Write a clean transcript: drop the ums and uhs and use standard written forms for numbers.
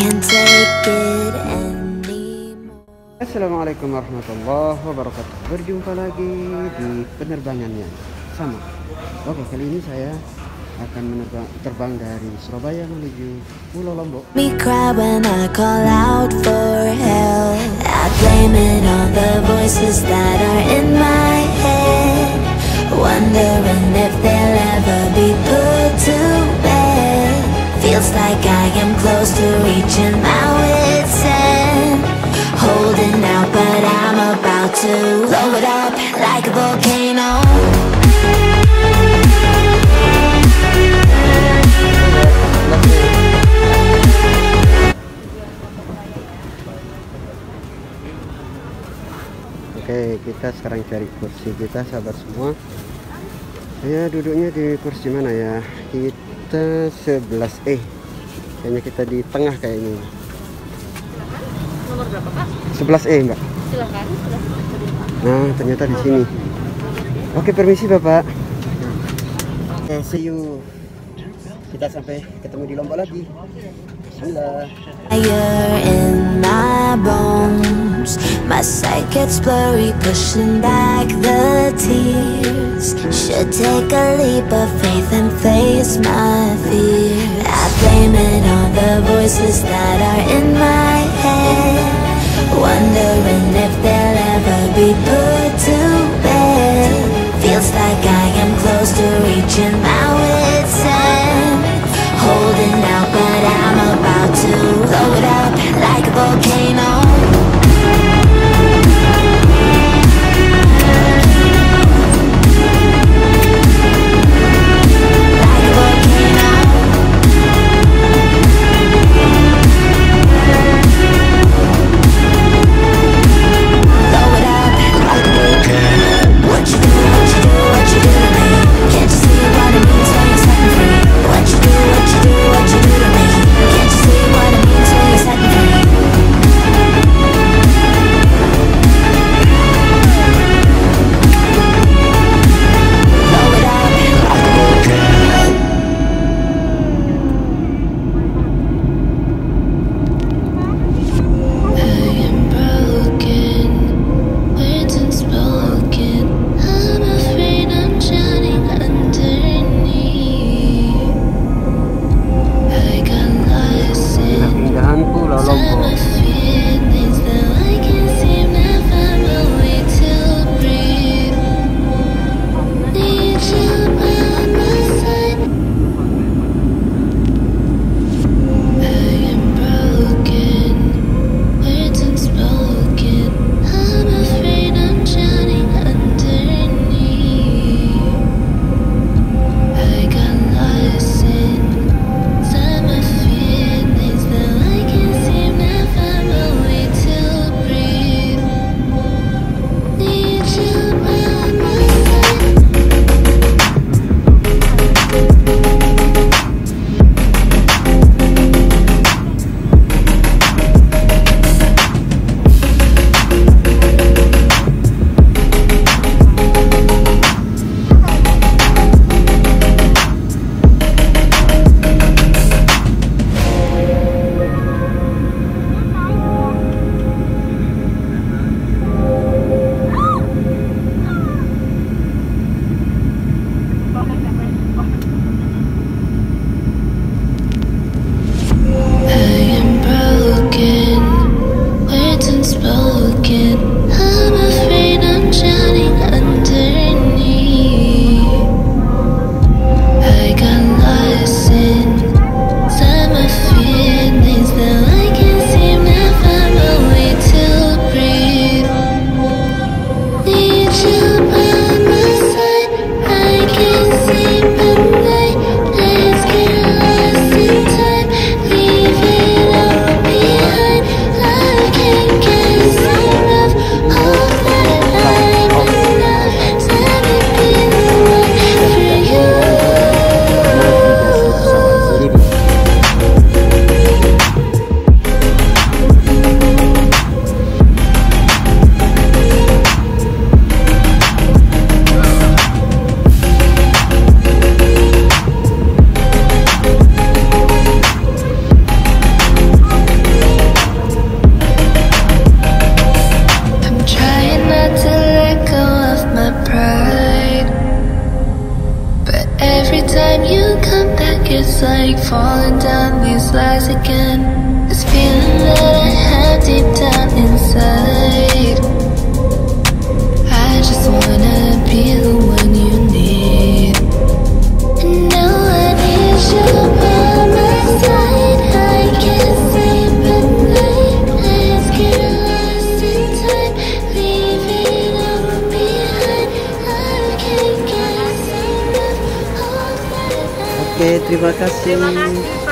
can't take it anymore. Assalamualaikum warahmatullahi wabarakatuh. Berjumpa lagi di penerbangannya sama. Oke, kali ini saya akan terbang dari Surabaya menuju Pulau Lombok. Me cry when I call out for help. I blame it on the voices that are in my head, wondering if they'll ever be put to bed. Feels like I am close to reaching my wit's end, holding out but I'm about to blow it up like a volcano. Oke, kita sekarang cari kursi kita, sahabat semua. Saya duduknya di kursi mana ya? Kita 11E. Kayaknya kita di tengah kayak ini. Nomor berapa, Pak? 11E, Mbak. Silakan. Nah, ternyata di sini. Oke, permisi, Bapak. Oke, see you. Kita sampai ketemu di Lombok lagi. Bismillah. Fire in my bones, my sight gets blurry, pushing back the tears. Should take a leap of faith and face my fear. I blame it on the voices that are in my head, wondering if they'll ever be put to bed. Feels like I am close to reaching my wit's end, holding out but I'm about to blow it up like a volcano. Like a volcano. Oke, terima kasih. Terima kasih Pak.